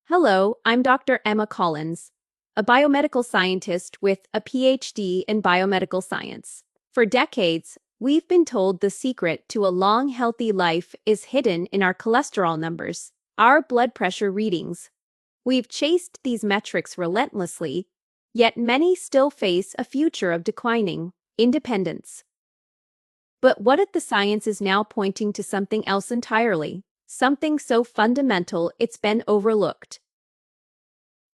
Hello, I'm Dr. Emma Collins, a biomedical scientist with a PhD in biomedical science. For decades, we've been told the secret to a long, healthy life is hidden in our cholesterol numbers, our blood pressure readings. We've chased these metrics relentlessly, yet many still face a future of declining independence. But what if the science is now pointing to something else entirely, something so fundamental it's been overlooked?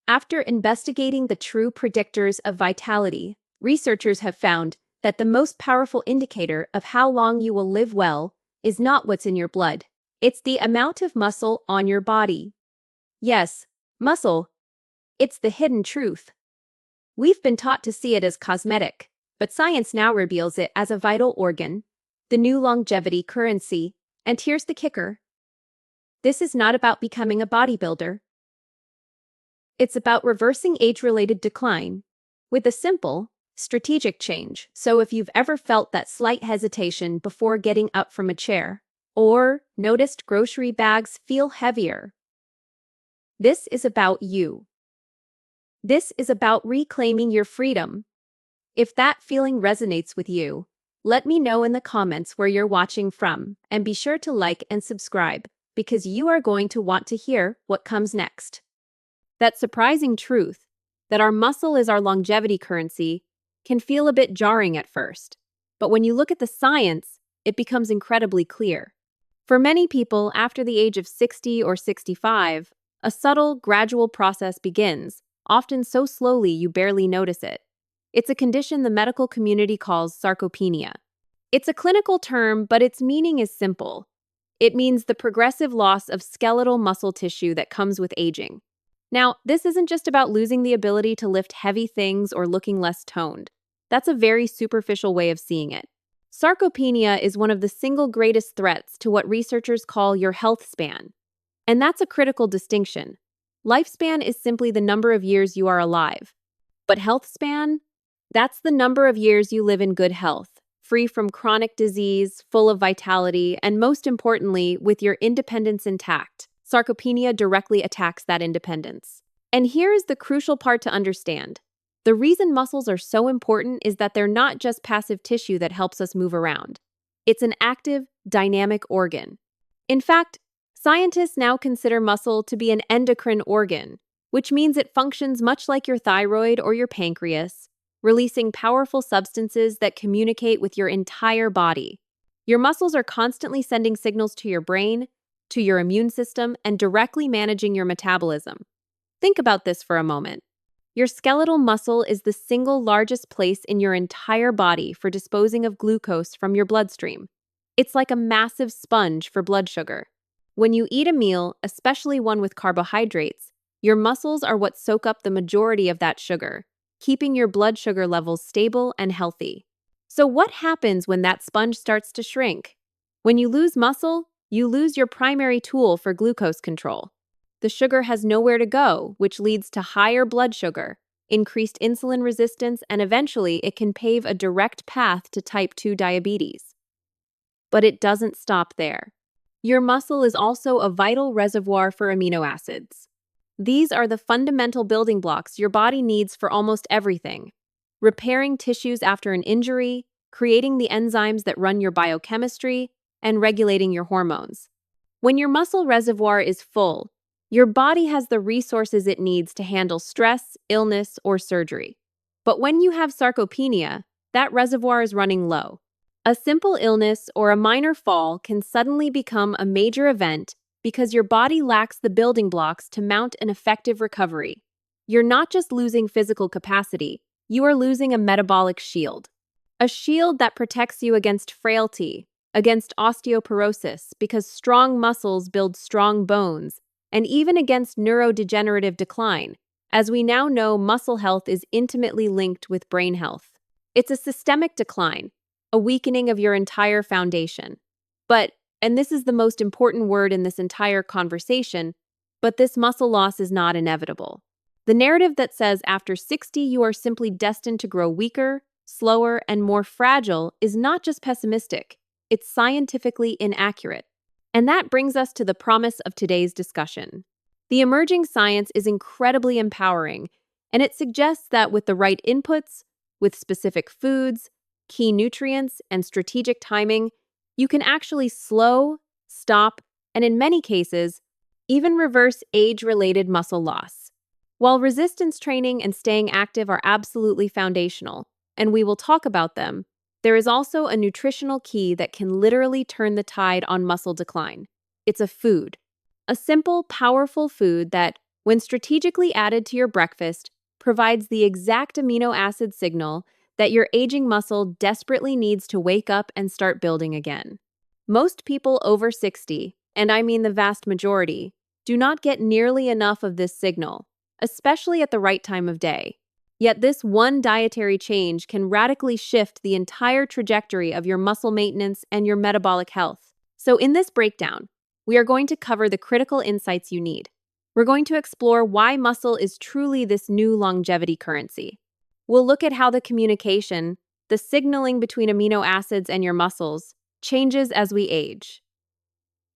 After investigating the true predictors of vitality, researchers have found that the most powerful indicator of how long you will live well is not what's in your blood. It's the amount of muscle on your body. Yes, muscle. It's the hidden truth. We've been taught to see it as cosmetic, but science now reveals it as a vital organ, the new longevity currency. And here's the kicker. This is not about becoming a bodybuilder. It's about reversing age-related decline with a simple, strategic change. So if you've ever felt that slight hesitation before getting up from a chair, or noticed grocery bags feel heavier, this is about you. This is about reclaiming your freedom. If that feeling resonates with you, let me know in the comments where you're watching from, and be sure to like and subscribe, because you are going to want to hear what comes next. That surprising truth, that our muscle is our longevity currency, can feel a bit jarring at first. But when you look at the science, it becomes incredibly clear. For many people, after the age of 60 or 65, a subtle, gradual process begins, often so slowly you barely notice it. It's a condition the medical community calls sarcopenia. It's a clinical term, but its meaning is simple. It means the progressive loss of skeletal muscle tissue that comes with aging. Now, this isn't just about losing the ability to lift heavy things or looking less toned. That's a very superficial way of seeing it. Sarcopenia is one of the single greatest threats to what researchers call your health span. And that's a critical distinction. Lifespan is simply the number of years you are alive. But health span? That's the number of years you live in good health, free from chronic disease, full of vitality, and most importantly, with your independence intact. Sarcopenia directly attacks that independence. And here is the crucial part to understand. The reason muscles are so important is that they're not just passive tissue that helps us move around. It's an active, dynamic organ. In fact, scientists now consider muscle to be an endocrine organ, which means it functions much like your thyroid or your pancreas, releasing powerful substances that communicate with your entire body. Your muscles are constantly sending signals to your brain, to your immune system, and directly managing your metabolism. Think about this for a moment. Your skeletal muscle is the single largest place in your entire body for disposing of glucose from your bloodstream. It's like a massive sponge for blood sugar. When you eat a meal, especially one with carbohydrates, your muscles are what soak up the majority of that sugar, keeping your blood sugar levels stable and healthy. So what happens when that sponge starts to shrink? When you lose muscle, you lose your primary tool for glucose control. The sugar has nowhere to go, which leads to higher blood sugar, increased insulin resistance, and eventually it can pave a direct path to type 2 diabetes. But it doesn't stop there. Your muscle is also a vital reservoir for amino acids. These are the fundamental building blocks your body needs for almost everything: repairing tissues after an injury, creating the enzymes that run your biochemistry, and regulating your hormones. When your muscle reservoir is full, your body has the resources it needs to handle stress, illness, or surgery. But when you have sarcopenia, that reservoir is running low. A simple illness or a minor fall can suddenly become a major event because your body lacks the building blocks to mount an effective recovery. You're not just losing physical capacity, you are losing a metabolic shield. A shield that protects you against frailty, against osteoporosis, because strong muscles build strong bones, and even against neurodegenerative decline. As we now know, muscle health is intimately linked with brain health. It's a systemic decline, a weakening of your entire foundation. But, and this is the most important word in this entire conversation, but this muscle loss is not inevitable. The narrative that says after 60 you are simply destined to grow weaker, slower, and more fragile is not just pessimistic. It's scientifically inaccurate. And that brings us to the promise of today's discussion. The emerging science is incredibly empowering, and it suggests that with the right inputs, with specific foods, key nutrients, and strategic timing, you can actually slow, stop, and in many cases, even reverse age-related muscle loss. While resistance training and staying active are absolutely foundational, and we will talk about them, there is also a nutritional key that can literally turn the tide on muscle decline. It's a food. A simple, powerful food that, when strategically added to your breakfast, provides the exact amino acid signal that your aging muscle desperately needs to wake up and start building again. Most people over 60, and I mean the vast majority, do not get nearly enough of this signal, especially at the right time of day. Yet this one dietary change can radically shift the entire trajectory of your muscle maintenance and your metabolic health. So in this breakdown, we are going to cover the critical insights you need. We're going to explore why muscle is truly this new longevity currency. We'll look at how the communication, the signaling between amino acids and your muscles, changes as we age.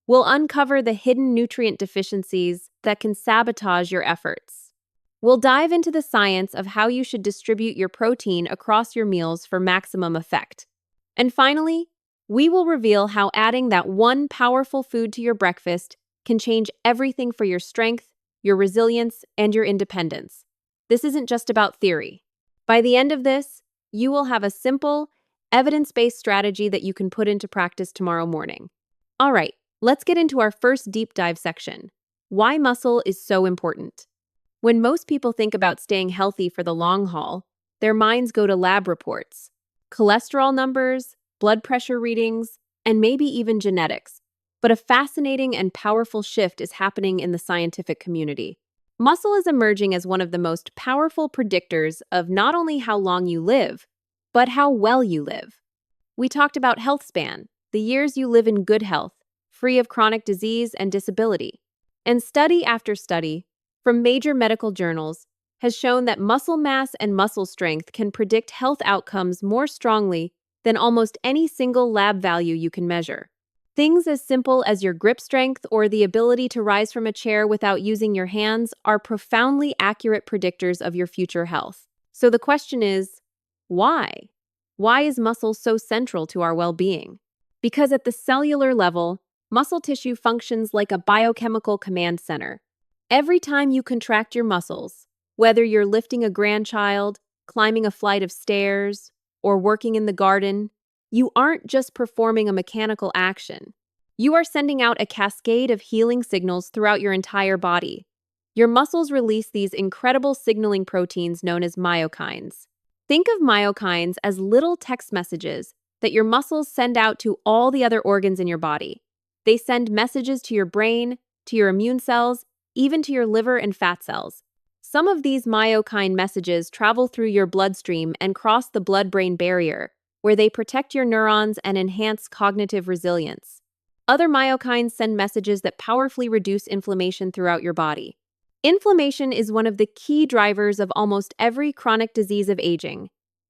We'll uncover the hidden nutrient deficiencies that can sabotage your efforts. We'll dive into the science of how you should distribute your protein across your meals for maximum effect. And finally, we will reveal how adding that one powerful food to your breakfast can change everything for your strength, your resilience, and your independence. This isn't just about theory. By the end of this, you will have a simple, evidence-based strategy that you can put into practice tomorrow morning. All right, let's get into our first deep dive section. Why muscle is so important. When most people think about staying healthy for the long haul, their minds go to lab reports, cholesterol numbers, blood pressure readings, and maybe even genetics. But a fascinating and powerful shift is happening in the scientific community. Muscle is emerging as one of the most powerful predictors of not only how long you live, but how well you live. We talked about health span, the years you live in good health, free of chronic disease and disability. And study after study, from major medical journals, has shown that muscle mass and muscle strength can predict health outcomes more strongly than almost any single lab value you can measure. Things as simple as your grip strength or the ability to rise from a chair without using your hands are profoundly accurate predictors of your future health. So the question is, why? Why is muscle so central to our well-being? Because at the cellular level, muscle tissue functions like a biochemical command center. Every time you contract your muscles, whether you're lifting a grandchild, climbing a flight of stairs, or working in the garden, you aren't just performing a mechanical action. You are sending out a cascade of healing signals throughout your entire body. Your muscles release these incredible signaling proteins known as myokines. Think of myokines as little text messages that your muscles send out to all the other organs in your body. They send messages to your brain, to your immune cells, even to your liver and fat cells. Some of these myokine messages travel through your bloodstream and cross the blood-brain barrier, where they protect your neurons and enhance cognitive resilience. Other myokines send messages that powerfully reduce inflammation throughout your body. Inflammation is one of the key drivers of almost every chronic disease of aging,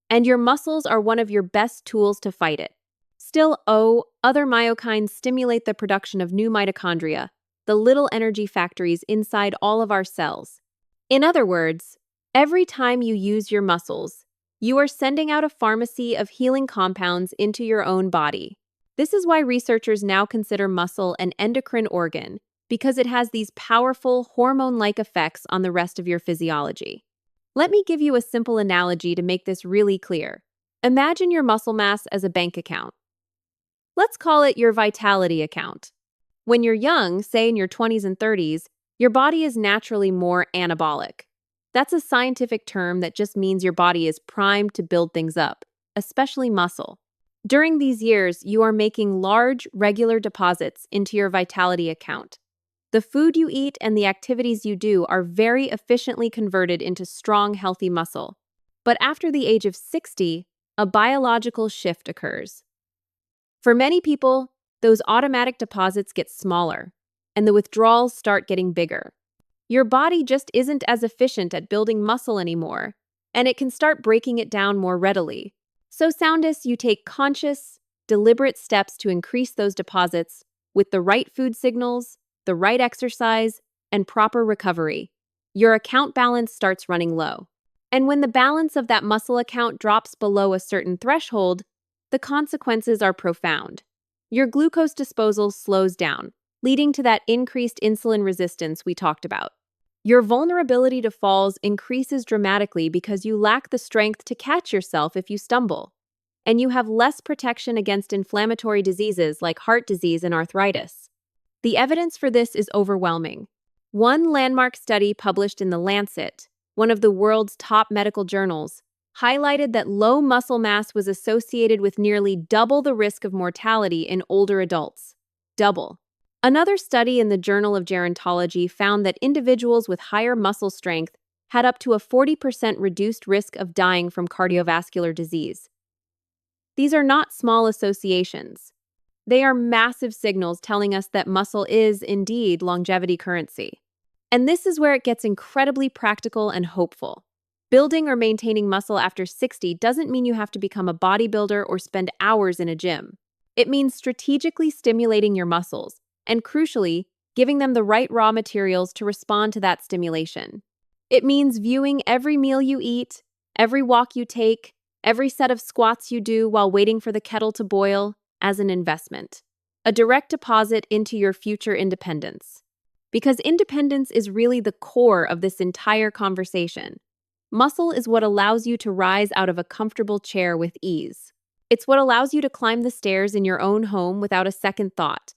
and your muscles are one of your best tools to fight it. Still, other myokines stimulate the production of new mitochondria, the little energy factories inside all of our cells. In other words, every time you use your muscles, you are sending out a pharmacy of healing compounds into your own body. This is why researchers now consider muscle an endocrine organ, because it has these powerful hormone-like effects on the rest of your physiology. Let me give you a simple analogy to make this really clear. Imagine your muscle mass as a bank account. Let's call it your vitality account. When you're young, say in your 20s and 30s, your body is naturally more anabolic. That's a scientific term that just means your body is primed to build things up, especially muscle. During these years, you are making large, regular deposits into your vitality account. The food you eat and the activities you do are very efficiently converted into strong, healthy muscle. But after the age of 60, a biological shift occurs. For many people, those automatic deposits get smaller, and the withdrawals start getting bigger. Your body just isn't as efficient at building muscle anymore, and it can start breaking it down more readily. So Soundest, you take conscious, deliberate steps to increase those deposits with the right food signals, the right exercise, and proper recovery, your account balance starts running low. And when the balance of that muscle account drops below a certain threshold, the consequences are profound. Your glucose disposal slows down, leading to that increased insulin resistance we talked about. Your vulnerability to falls increases dramatically because you lack the strength to catch yourself if you stumble. And you have less protection against inflammatory diseases like heart disease and arthritis. The evidence for this is overwhelming. One landmark study published in The Lancet, one of the world's top medical journals, highlighted that low muscle mass was associated with nearly double the risk of mortality in older adults. Double. Another study in the Journal of Gerontology found that individuals with higher muscle strength had up to a 40% reduced risk of dying from cardiovascular disease. These are not small associations. They are massive signals telling us that muscle is, indeed, longevity currency. And this is where it gets incredibly practical and hopeful. Building or maintaining muscle after 60 doesn't mean you have to become a bodybuilder or spend hours in a gym. It means strategically stimulating your muscles, and crucially, giving them the right raw materials to respond to that stimulation. It means viewing every meal you eat, every walk you take, every set of squats you do while waiting for the kettle to boil as an investment, a direct deposit into your future independence. Because independence is really the core of this entire conversation. Muscle is what allows you to rise out of a comfortable chair with ease. It's what allows you to climb the stairs in your own home without a second thought.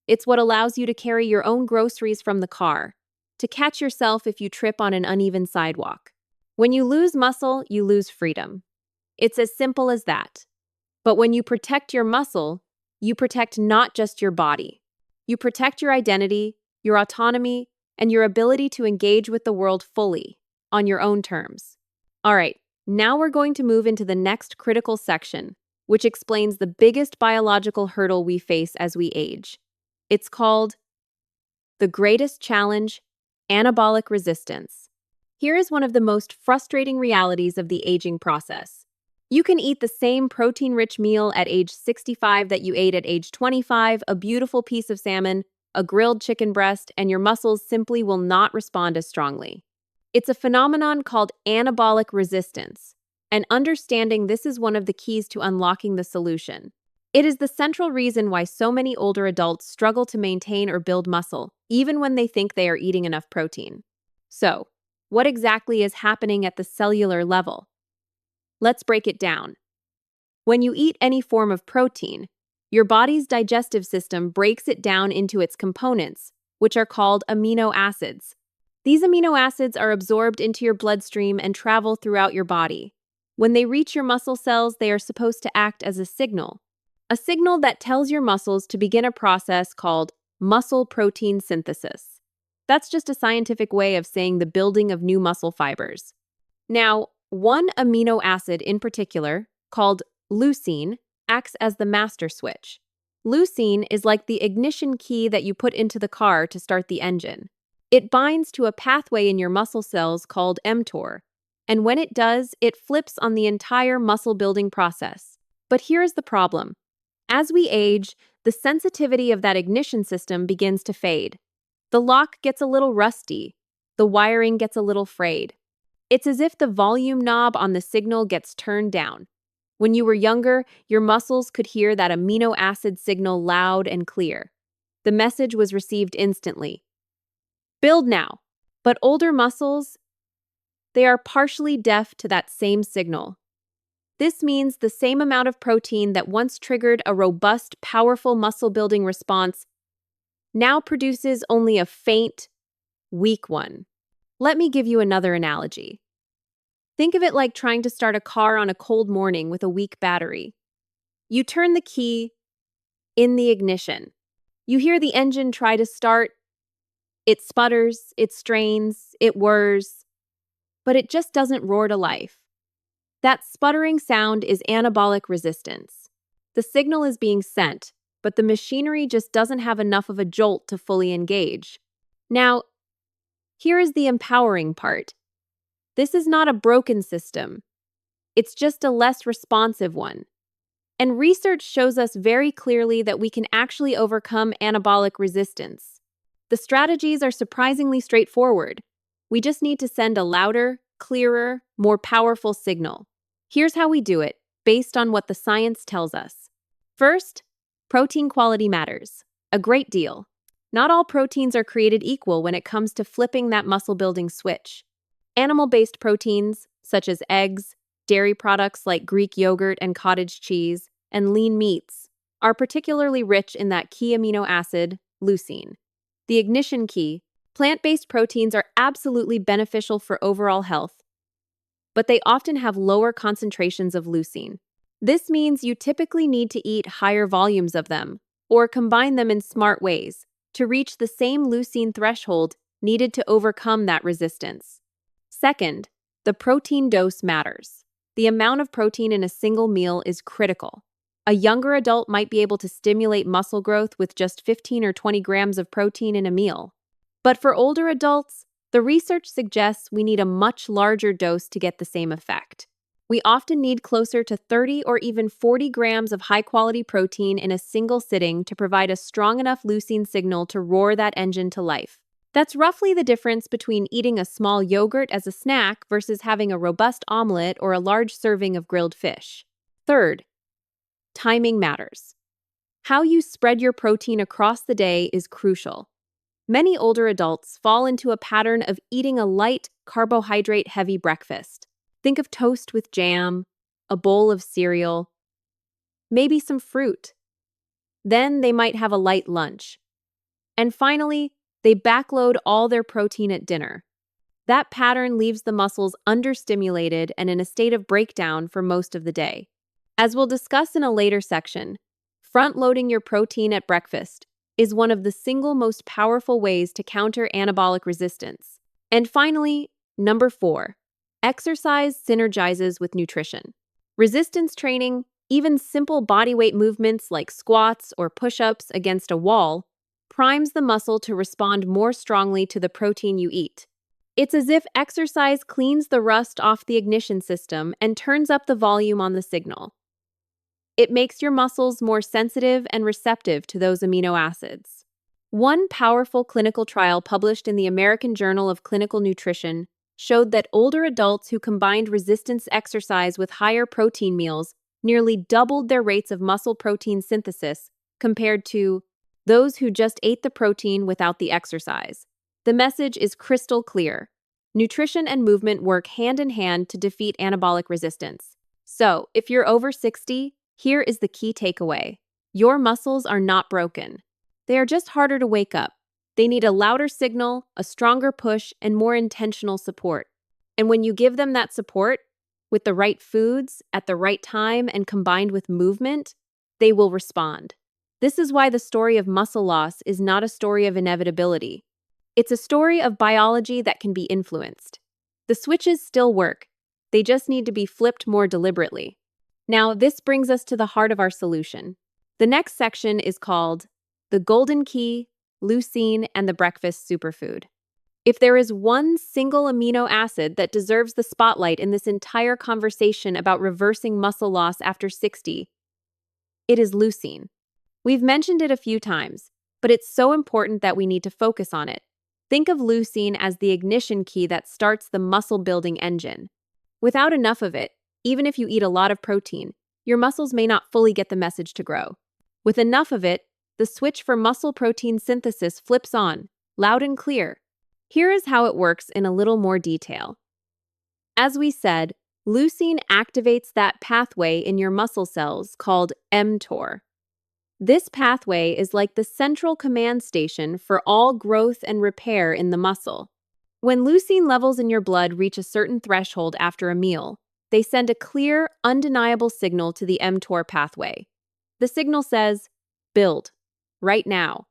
It's what allows you to carry your own groceries from the car, to catch yourself if you trip on an uneven sidewalk. When you lose muscle, you lose freedom. It's as simple as that. But when you protect your muscle, you protect not just your body. You protect your identity, your autonomy, and your ability to engage with the world fully, on your own terms. All right, now we're going to move into the next critical section, which explains the biggest biological hurdle we face as we age. It's called the greatest challenge, anabolic resistance. Here is one of the most frustrating realities of the aging process. You can eat the same protein-rich meal at age 65 that you ate at age 25, a beautiful piece of salmon, a grilled chicken breast, and your muscles simply will not respond as strongly. It's a phenomenon called anabolic resistance, and understanding this is one of the keys to unlocking the solution. It is the central reason why so many older adults struggle to maintain or build muscle, even when they think they are eating enough protein. So, what exactly is happening at the cellular level? Let's break it down. When you eat any form of protein, your body's digestive system breaks it down into its components, which are called amino acids. These amino acids are absorbed into your bloodstream and travel throughout your body. When they reach your muscle cells, they are supposed to act as a signal that tells your muscles to begin a process called muscle protein synthesis. That's just a scientific way of saying the building of new muscle fibers. Now, one amino acid in particular, called leucine, acts as the master switch. Leucine is like the ignition key that you put into the car to start the engine. It binds to a pathway in your muscle cells called mTOR, and when it does, it flips on the entire muscle-building process. But here's the problem. As we age, the sensitivity of that ignition system begins to fade. The lock gets a little rusty. The wiring gets a little frayed. It's as if the volume knob on the signal gets turned down. When you were younger, your muscles could hear that amino acid signal loud and clear. The message was received instantly. Build now. But older muscles, they are partially deaf to that same signal. This means the same amount of protein that once triggered a robust, powerful muscle-building response now produces only a faint, weak one. Let me give you another analogy. Think of it like trying to start a car on a cold morning with a weak battery. You turn the key in the ignition. You hear the engine try to start. It sputters, it strains, it whirs, but it just doesn't roar to life. That sputtering sound is anabolic resistance. The signal is being sent, but the machinery just doesn't have enough of a jolt to fully engage. Now, here is the empowering part. This is not a broken system. It's just a less responsive one. And research shows us very clearly that we can actually overcome anabolic resistance. The strategies are surprisingly straightforward. We just need to send a louder, clearer, more powerful signal. Here's how we do it, based on what the science tells us. First, protein quality matters. A great deal. Not all proteins are created equal when it comes to flipping that muscle-building switch. Animal-based proteins, such as eggs, dairy products like Greek yogurt and cottage cheese, and lean meats, are particularly rich in that key amino acid, leucine. The ignition key, plant-based proteins are absolutely beneficial for overall health, but they often have lower concentrations of leucine. This means you typically need to eat higher volumes of them, or combine them in smart ways, to reach the same leucine threshold needed to overcome that resistance. Second, the protein dose matters. The amount of protein in a single meal is critical. A younger adult might be able to stimulate muscle growth with just 15 or 20 grams of protein in a meal. But for older adults, the research suggests we need a much larger dose to get the same effect. We often need closer to 30 or even 40 grams of high-quality protein in a single sitting to provide a strong enough leucine signal to roar that engine to life. That's roughly the difference between eating a small yogurt as a snack versus having a robust omelet or a large serving of grilled fish. Third, timing matters. How you spread your protein across the day is crucial. Many older adults fall into a pattern of eating a light, carbohydrate-heavy breakfast. Think of toast with jam, a bowl of cereal, maybe some fruit. Then they might have a light lunch. And finally, they backload all their protein at dinner. That pattern leaves the muscles understimulated and in a state of breakdown for most of the day. As we'll discuss in a later section, front-loading your protein at breakfast is one of the single most powerful ways to counter anabolic resistance. And finally, number 4, exercise synergizes with nutrition. Resistance training, even simple bodyweight movements like squats or push-ups against a wall, primes the muscle to respond more strongly to the protein you eat. It's as if exercise cleans the rust off the ignition system and turns up the volume on the signal. It makes your muscles more sensitive and receptive to those amino acids. One powerful clinical trial published in the American Journal of Clinical Nutrition showed that older adults who combined resistance exercise with higher protein meals nearly doubled their rates of muscle protein synthesis compared to those who just ate the protein without the exercise. The message is crystal clear. Nutrition and movement work hand in hand to defeat anabolic resistance. So, if you're over 60, here is the key takeaway. Your muscles are not broken. They are just harder to wake up. They need a louder signal, a stronger push, and more intentional support. And when you give them that support, with the right foods, at the right time, and combined with movement, they will respond. This is why the story of muscle loss is not a story of inevitability. It's a story of biology that can be influenced. The switches still work. They just need to be flipped more deliberately. Now, this brings us to the heart of our solution. The next section is called The Golden Key, Leucine, and the Breakfast Superfood. If there is one single amino acid that deserves the spotlight in this entire conversation about reversing muscle loss after 60, it is leucine. We've mentioned it a few times, but it's so important that we need to focus on it. Think of leucine as the ignition key that starts the muscle-building engine. Without enough of it, even if you eat a lot of protein, your muscles may not fully get the message to grow. With enough of it, the switch for muscle protein synthesis flips on, loud and clear. Here is how it works in a little more detail. As we said, leucine activates that pathway in your muscle cells called mTOR. This pathway is like the central command station for all growth and repair in the muscle. When leucine levels in your blood reach a certain threshold after a meal, they send a clear, undeniable signal to the mTOR pathway. The signal says, "Build. Right now.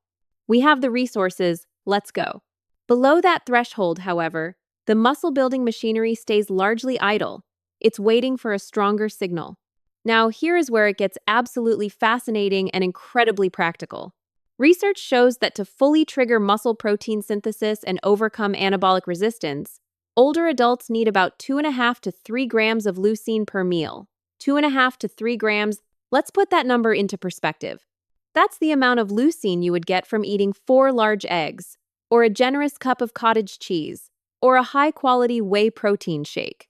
We have the resources, let's go." Below that threshold, however, the muscle-building machinery stays largely idle. It's waiting for a stronger signal. Now, here is where it gets absolutely fascinating and incredibly practical. Research shows that to fully trigger muscle protein synthesis and overcome anabolic resistance, older adults need about 2.5 to 3 grams of leucine per meal. 2.5 to 3 grams, let's put that number into perspective. That's the amount of leucine you would get from eating 4 large eggs, or a generous cup of cottage cheese, or a high-quality whey protein shake.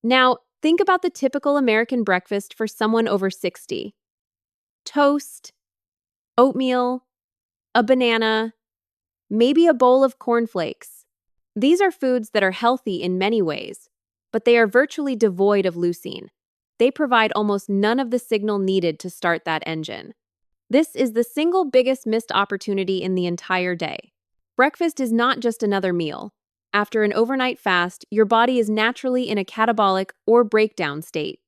Now, think about the typical American breakfast for someone over 60. Toast, oatmeal, a banana, maybe a bowl of cornflakes. These are foods that are healthy in many ways, but they are virtually devoid of leucine. They provide almost none of the signal needed to start that engine. This is the single biggest missed opportunity in the entire day. Breakfast is not just another meal. After an overnight fast, your body is naturally in a catabolic or breakdown state.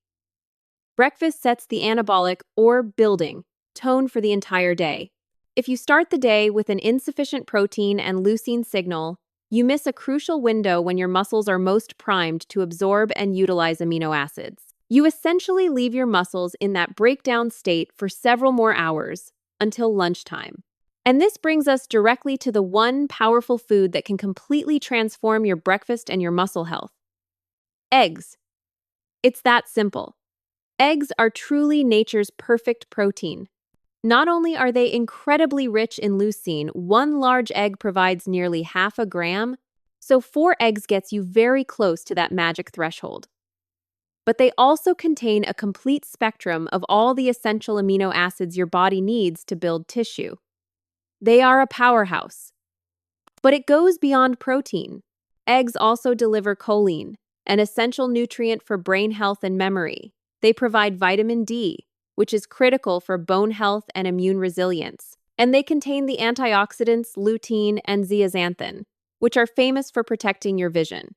Breakfast sets the anabolic or building tone for the entire day. If you start the day with an insufficient protein and leucine signal, you miss a crucial window when your muscles are most primed to absorb and utilize amino acids. You essentially leave your muscles in that breakdown state for several more hours, until lunchtime. And this brings us directly to the one powerful food that can completely transform your breakfast and your muscle health. Eggs. It's that simple. Eggs are truly nature's perfect protein. Not only are they incredibly rich in leucine, one large egg provides nearly half a gram, so 4 eggs gets you very close to that magic threshold. But they also contain a complete spectrum of all the essential amino acids your body needs to build tissue. They are a powerhouse. But it goes beyond protein. Eggs also deliver choline, an essential nutrient for brain health and memory. They provide vitamin D, which is critical for bone health and immune resilience. And they contain the antioxidants lutein and zeaxanthin, which are famous for protecting your vision.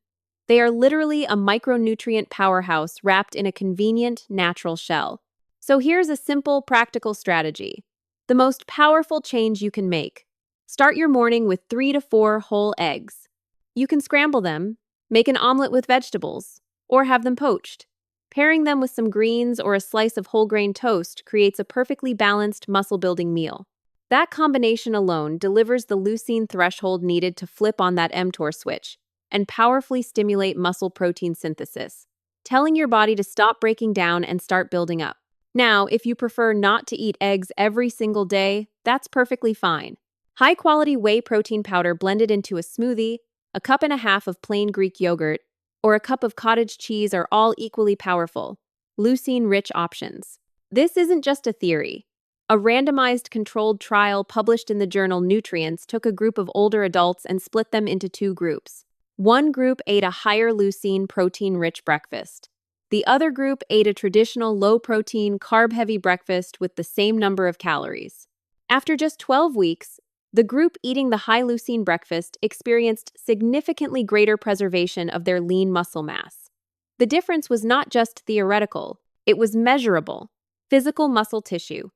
They are literally a micronutrient powerhouse wrapped in a convenient, natural shell. So here's a simple, practical strategy. The most powerful change you can make. Start your morning with 3 to 4 whole eggs. You can scramble them, make an omelet with vegetables, or have them poached. Pairing them with some greens or a slice of whole grain toast creates a perfectly balanced muscle-building meal. That combination alone delivers the leucine threshold needed to flip on that mTOR switch and powerfully stimulate muscle protein synthesis, telling your body to stop breaking down and start building up. Now, if you prefer not to eat eggs every single day, that's perfectly fine. High-quality whey protein powder blended into a smoothie, a cup and a half of plain Greek yogurt, or a cup of cottage cheese are all equally powerful, leucine-rich options. This isn't just a theory. A randomized controlled trial published in the journal Nutrients took a group of older adults and split them into 2 groups. One group ate a higher leucine, protein-rich breakfast. The other group ate a traditional low-protein, carb-heavy breakfast with the same number of calories. After just 12 weeks, the group eating the high leucine breakfast experienced significantly greater preservation of their lean muscle mass. The difference was not just theoretical, it was measurable. Physical muscle tissue.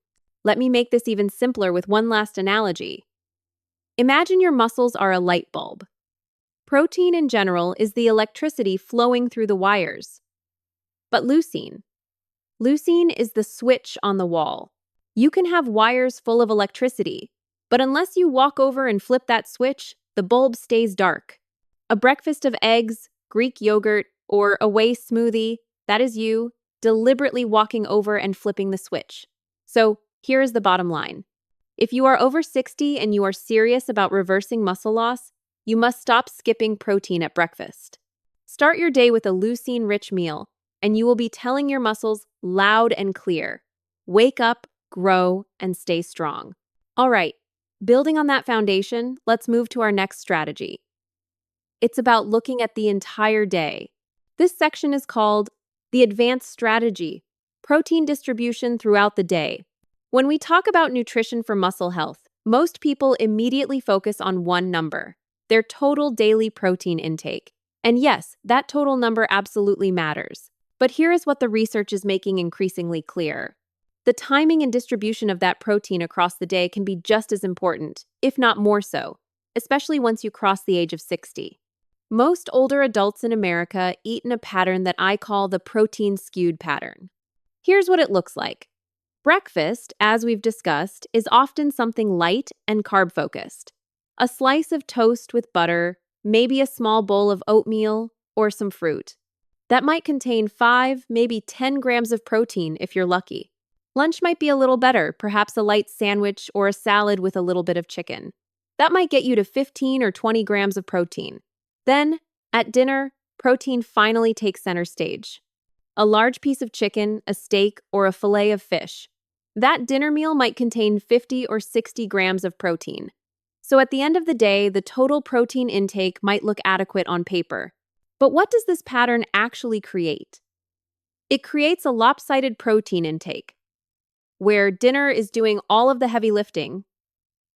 Let me make this even simpler with one last analogy. Imagine your muscles are a light bulb. Protein in general is the electricity flowing through the wires. But leucine is the switch on the wall. You can have wires full of electricity, but unless you walk over and flip that switch, the bulb stays dark. A breakfast of eggs, Greek yogurt, or a whey smoothie, that is you deliberately walking over and flipping the switch. So here is the bottom line. If you are over 60 and you are serious about reversing muscle loss, you must stop skipping protein at breakfast. Start your day with a leucine-rich meal, and you will be telling your muscles loud and clear, wake up, grow, and stay strong. All right, building on that foundation, let's move to our next strategy. It's about looking at the entire day. This section is called the advanced strategy, protein distribution throughout the day. When we talk about nutrition for muscle health, most people immediately focus on one number, their total daily protein intake. And yes, that total number absolutely matters. But here is what the research is making increasingly clear. The timing and distribution of that protein across the day can be just as important, if not more so, especially once you cross the age of 60. Most older adults in America eat in a pattern that I call the protein-skewed pattern. Here's what it looks like. Breakfast, as we've discussed, is often something light and carb-focused. A slice of toast with butter, maybe a small bowl of oatmeal, or some fruit. That might contain 5, maybe 10 grams of protein if you're lucky. Lunch might be a little better, perhaps a light sandwich or a salad with a little bit of chicken. That might get you to 15 or 20 grams of protein. Then, at dinner, protein finally takes center stage. A large piece of chicken, a steak, or a fillet of fish. That dinner meal might contain 50 or 60 grams of protein. So at the end of the day, the total protein intake might look adequate on paper. But what does this pattern actually create? It creates a lopsided protein intake, where dinner is doing all of the heavy lifting,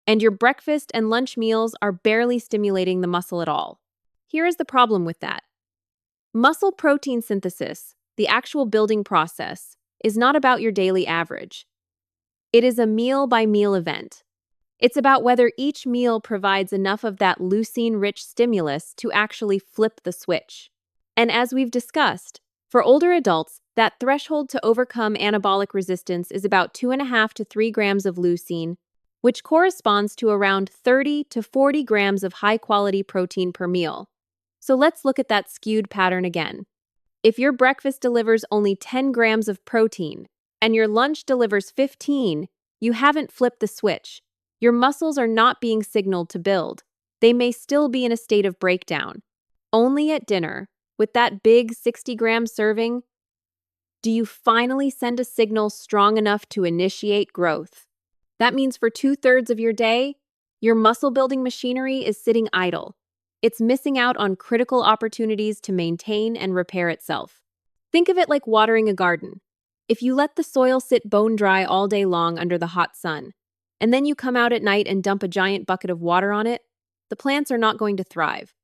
and your breakfast and lunch meals are barely stimulating the muscle at all. Here is the problem with that. Muscle protein synthesis, the actual building process, is not about your daily average. It is a meal-by-meal event. It's about whether each meal provides enough of that leucine-rich stimulus to actually flip the switch. And as we've discussed, for older adults, that threshold to overcome anabolic resistance is about 2.5 to 3 grams of leucine, which corresponds to around 30 to 40 grams of high-quality protein per meal. So let's look at that skewed pattern again. If your breakfast delivers only 10 grams of protein and your lunch delivers 15, you haven't flipped the switch. Your muscles are not being signaled to build. They may still be in a state of breakdown. Only at dinner, with that big 60-gram serving, do you finally send a signal strong enough to initiate growth. That means for 2/3 of your day, your muscle-building machinery is sitting idle. It's missing out on critical opportunities to maintain and repair itself. Think of it like watering a garden. If you let the soil sit bone dry all day long under the hot sun, and then you come out at night and dump a giant bucket of water on it, the plants are not going to thrive.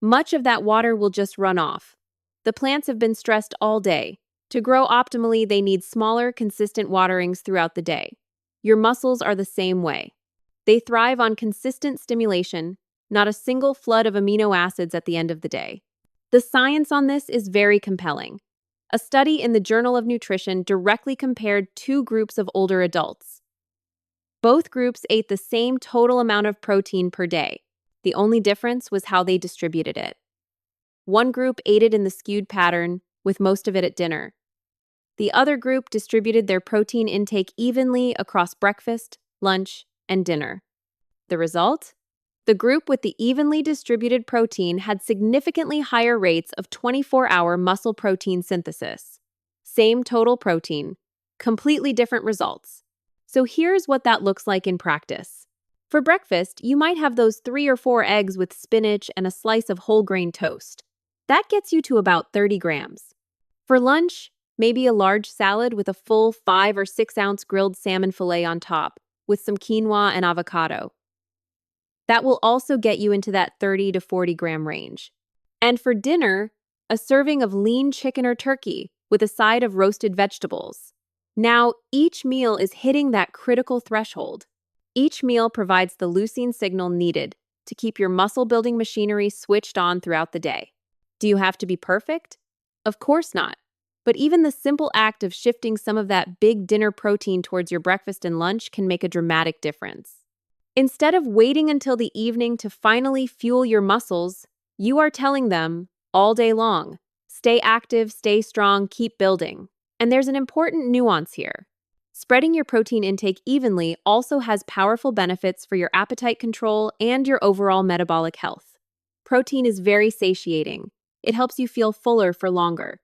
Much of that water will just run off. The plants have been stressed all day. To grow optimally, they need smaller, consistent waterings throughout the day. Your muscles are the same way. They thrive on consistent stimulation, not a single flood of amino acids at the end of the day. The science on this is very compelling. A study in the Journal of Nutrition directly compared two groups of older adults. Both groups ate the same total amount of protein per day. The only difference was how they distributed it. One group ate it in the skewed pattern, with most of it at dinner. The other group distributed their protein intake evenly across breakfast, lunch, and dinner. The result? The group with the evenly distributed protein had significantly higher rates of 24-hour muscle protein synthesis. Same total protein, completely different results. So here's what that looks like in practice. For breakfast, you might have those 3 or 4 eggs with spinach and a slice of whole grain toast. That gets you to about 30 grams. For lunch, maybe a large salad with a full 5 or 6 ounce grilled salmon fillet on top, with some quinoa and avocado. That will also get you into that 30 to 40 gram range. And for dinner, a serving of lean chicken or turkey with a side of roasted vegetables. Now, each meal is hitting that critical threshold. Each meal provides the leucine signal needed to keep your muscle-building machinery switched on throughout the day. Do you have to be perfect? Of course not. But even the simple act of shifting some of that big dinner protein towards your breakfast and lunch can make a dramatic difference. Instead of waiting until the evening to finally fuel your muscles, you are telling them, all day long, stay active, stay strong, keep building. And there's an important nuance here. Spreading your protein intake evenly also has powerful benefits for your appetite control and your overall metabolic health. Protein is very satiating. It helps you feel fuller for longer.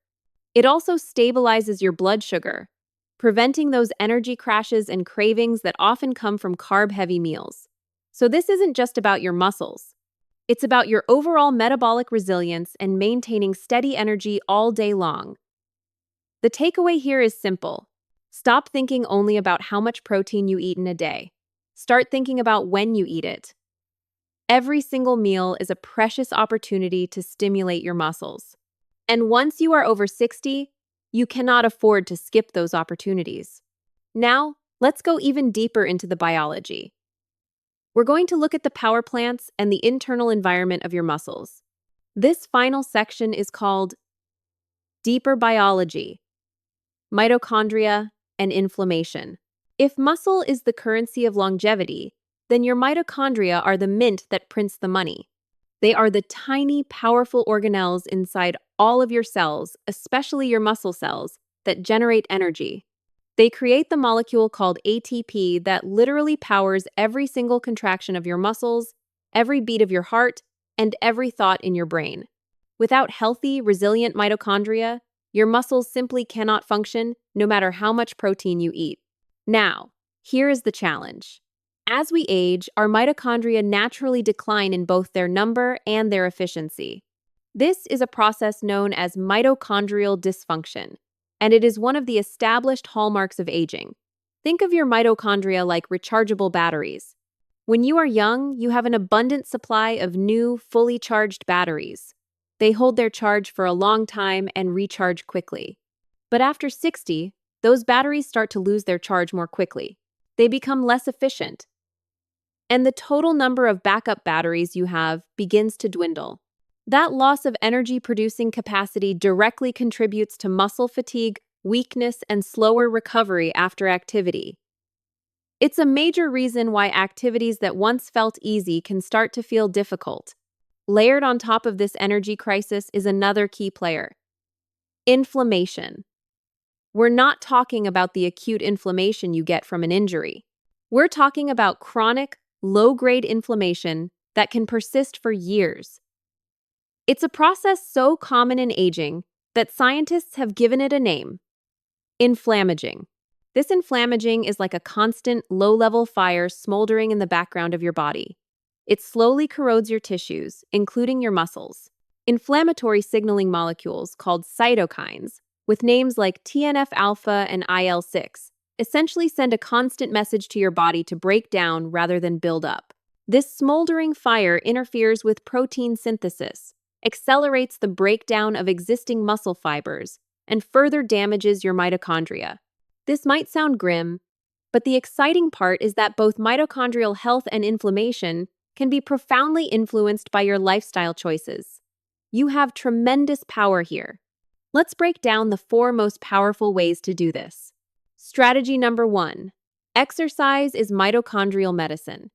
It also stabilizes your blood sugar, preventing those energy crashes and cravings that often come from carb-heavy meals. So this isn't just about your muscles. It's about your overall metabolic resilience and maintaining steady energy all day long. The takeaway here is simple. Stop thinking only about how much protein you eat in a day. Start thinking about when you eat it. Every single meal is a precious opportunity to stimulate your muscles. And once you are over 60, you cannot afford to skip those opportunities. Now, let's go even deeper into the biology. We're going to look at the power plants and the internal environment of your muscles. This final section is called Deeper Biology, Mitochondria, and Inflammation. If muscle is the currency of longevity, then your mitochondria are the mint that prints the money. They are the tiny, powerful organelles inside all of your cells, especially your muscle cells, that generate energy. They create the molecule called ATP that literally powers every single contraction of your muscles every beat of your heart, and every thought in your brain. Without healthy, resilient mitochondria, your muscles simply cannot function no matter how much protein you eat. Now, here is the challenge. As we age, our mitochondria naturally decline in both their number and their efficiency. This is a process known as mitochondrial dysfunction, and it is one of the established hallmarks of aging. Think of your mitochondria like rechargeable batteries. When you are young, you have an abundant supply of new, fully charged batteries. They hold their charge for a long time and recharge quickly. But after 60, those batteries start to lose their charge more quickly. They become less efficient, and the total number of backup batteries you have begins to dwindle. That loss of energy-producing capacity directly contributes to muscle fatigue, weakness, and slower recovery after activity. It's a major reason why activities that once felt easy can start to feel difficult. Layered on top of this energy crisis is another key player: inflammation. We're not talking about the acute inflammation you get from an injury. We're talking about chronic, low-grade inflammation that can persist for years. It's a process so common in aging that scientists have given it a name: inflammaging. This inflammaging is like a constant, low-level fire smoldering in the background of your body. It slowly corrodes your tissues, including your muscles. Inflammatory signaling molecules, called cytokines, with names like TNF-alpha and IL-6, essentially send a constant message to your body to break down rather than build up. This smoldering fire interferes with protein synthesis, accelerates the breakdown of existing muscle fibers, and further damages your mitochondria. This might sound grim, but the exciting part is that both mitochondrial health and inflammation can be profoundly influenced by your lifestyle choices. You have tremendous power here. Let's break down the 4 most powerful ways to do this. Strategy number 1. Exercise is mitochondrial medicine.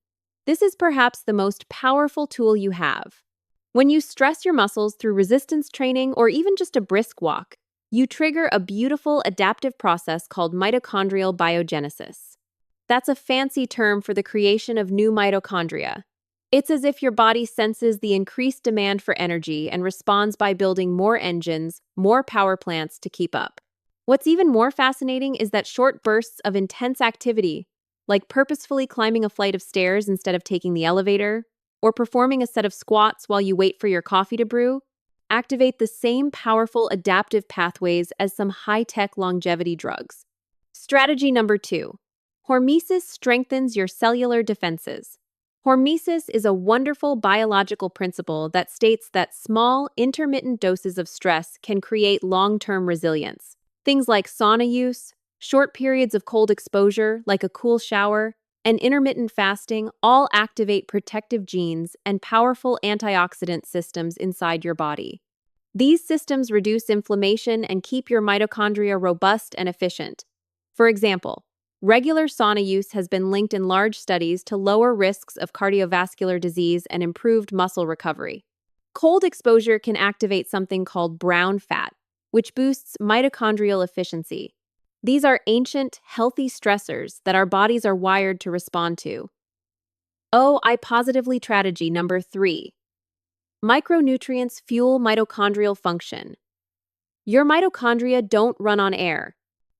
This is perhaps the most powerful tool you have. When you stress your muscles through resistance training or even just a brisk walk, you trigger a beautiful adaptive process called mitochondrial biogenesis. That's a fancy term for the creation of new mitochondria. It's as if your body senses the increased demand for energy and responds by building more engines, more power plants to keep up. What's even more fascinating is that short bursts of intense activity, like purposefully climbing a flight of stairs instead of taking the elevator, or performing a set of squats while you wait for your coffee to brew, activate the same powerful adaptive pathways as some high-tech longevity drugs. Strategy number 2. Hormesis strengthens your cellular defenses. Hormesis is a wonderful biological principle that states that small, intermittent doses of stress can create long-term resilience. Things like sauna use, short periods of cold exposure, like a cool shower, and intermittent fasting all activate protective genes and powerful antioxidant systems inside your body. These systems reduce inflammation and keep your mitochondria robust and efficient. For example, regular sauna use has been linked in large studies to lower risks of cardiovascular disease and improved muscle recovery. Cold exposure can activate something called brown fat, which boosts mitochondrial efficiency. These are ancient, healthy stressors that our bodies are wired to respond to. I positively strategy number 3. Micronutrients fuel mitochondrial function. Your mitochondria don't run on air.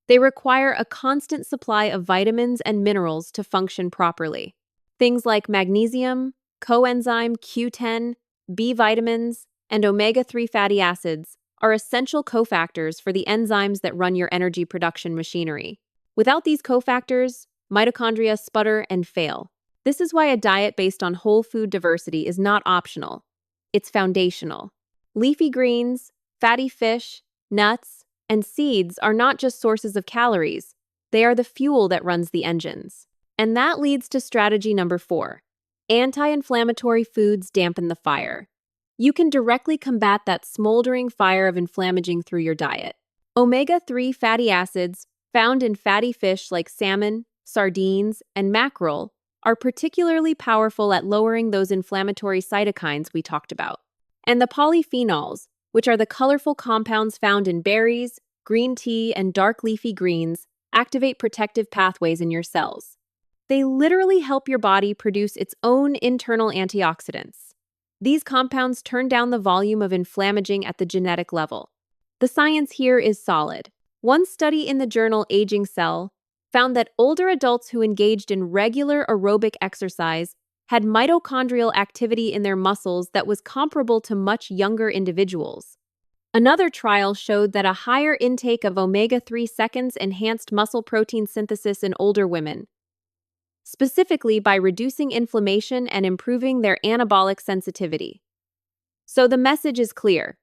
They require a constant supply of vitamins and minerals to function properly. Things like magnesium, coenzyme Q10, B vitamins, and omega-3 fatty acids are essential cofactors for the enzymes that run your energy production machinery. Without these cofactors, mitochondria sputter and fail. This is why a diet based on whole food diversity is not optional. It's foundational. Leafy greens, fatty fish, nuts, and seeds are not just sources of calories. They are the fuel that runs the engines. And that leads to strategy number 4. Anti-inflammatory foods dampen the fire. You can directly combat that smoldering fire of inflammaging through your diet. Omega-3 fatty acids, found in fatty fish like salmon, sardines, and mackerel, are particularly powerful at lowering those inflammatory cytokines we talked about. And the polyphenols, which are the colorful compounds found in berries, green tea, and dark leafy greens, activate protective pathways in your cells. They literally help your body produce its own internal antioxidants. These compounds turn down the volume of inflammaging at the genetic level. The science here is solid. One study in the journal Aging Cell found that older adults who engaged in regular aerobic exercise had mitochondrial activity in their muscles that was comparable to much younger individuals. Another trial showed that a higher intake of omega-3 seconds enhanced muscle protein synthesis in older women, specifically by reducing inflammation and improving their anabolic sensitivity. So the message is clear.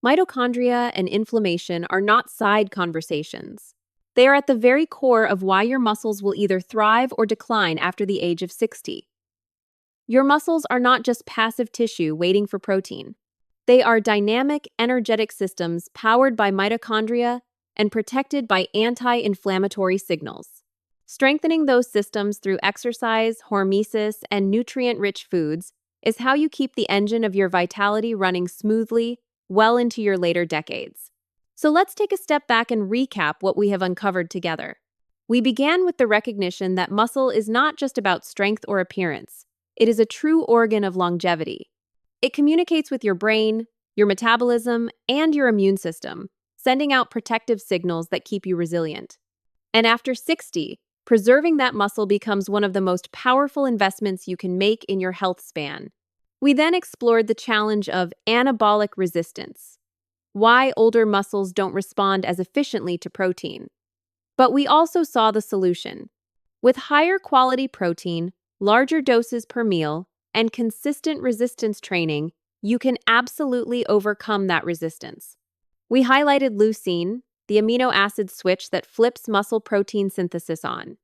Mitochondria and inflammation are not side conversations. They are at the very core of why your muscles will either thrive or decline after the age of 60. Your muscles are not just passive tissue waiting for protein. They are dynamic, energetic systems powered by mitochondria and protected by anti-inflammatory signals. Strengthening those systems through exercise, hormesis, and nutrient-rich foods is how you keep the engine of your vitality running smoothly well into your later decades. So let's take a step back and recap what we have uncovered together. We began with the recognition that muscle is not just about strength or appearance. It is a true organ of longevity. It communicates with your brain, your metabolism, and your immune system, sending out protective signals that keep you resilient. And after 60, preserving that muscle becomes one of the most powerful investments you can make in your health span. We then explored the challenge of anabolic resistance, why older muscles don't respond as efficiently to protein. But we also saw the solution. With higher quality protein, larger doses per meal, and consistent resistance training, you can absolutely overcome that resistance. We highlighted leucine, the amino acid switch that flips muscle protein synthesis on.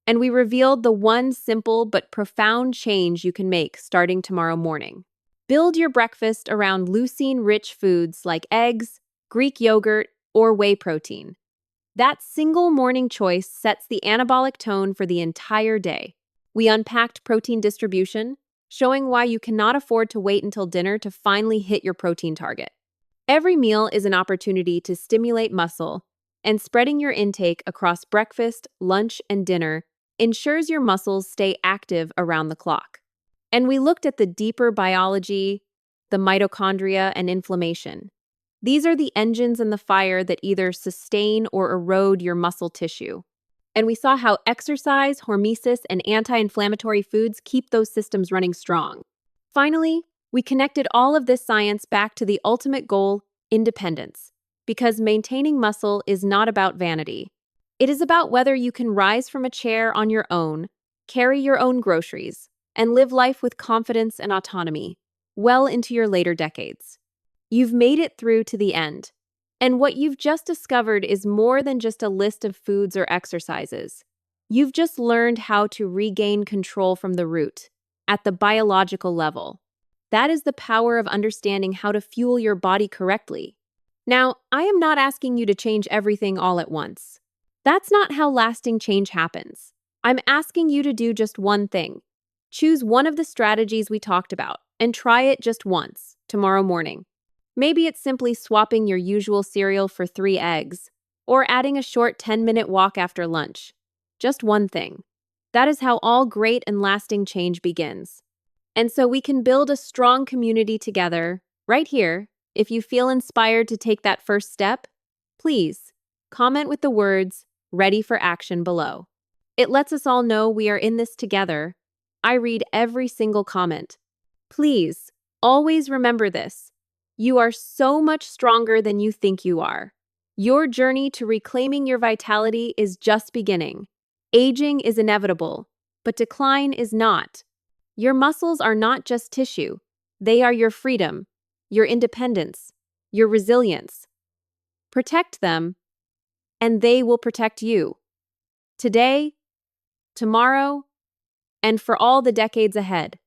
And we revealed the one simple but profound change you can make starting tomorrow morning. Build your breakfast around leucine-rich foods like eggs, Greek yogurt, or whey protein. That single morning choice sets the anabolic tone for the entire day. We unpacked protein distribution, showing why you cannot afford to wait until dinner to finally hit your protein target. Every meal is an opportunity to stimulate muscle, and spreading your intake across breakfast, lunch, and dinner ensures your muscles stay active around the clock. And we looked at the deeper biology, the mitochondria, and inflammation. These are the engines in the fire that either sustain or erode your muscle tissue. And we saw how exercise, hormesis, and anti-inflammatory foods keep those systems running strong. Finally, we connected all of this science back to the ultimate goal, independence. Because maintaining muscle is not about vanity. It is about whether you can rise from a chair on your own, carry your own groceries, and live life with confidence and autonomy, well into your later decades. You've made it through to the end. And what you've just discovered is more than just a list of foods or exercises. You've just learned how to regain control from the root, at the biological level. That is the power of understanding how to fuel your body correctly. Now, I am not asking you to change everything all at once. That's not how lasting change happens. I'm asking you to do just one thing. Choose one of the strategies we talked about and try it just once, tomorrow morning. Maybe it's simply swapping your usual cereal for 3 eggs, or adding a short 10-minute walk after lunch. Just one thing. That is how all great and lasting change begins. And so we can build a strong community together, right here. If you feel inspired to take that first step, please comment with the words, "Ready for action" below. It lets us all know we are in this together. I read every single comment. Please, always remember this. You are so much stronger than you think you are. Your journey to reclaiming your vitality is just beginning. Aging is inevitable, but decline is not. Your muscles are not just tissue. They are your freedom, your independence, your resilience. Protect them, and they will protect you. Today, tomorrow, and for all the decades ahead.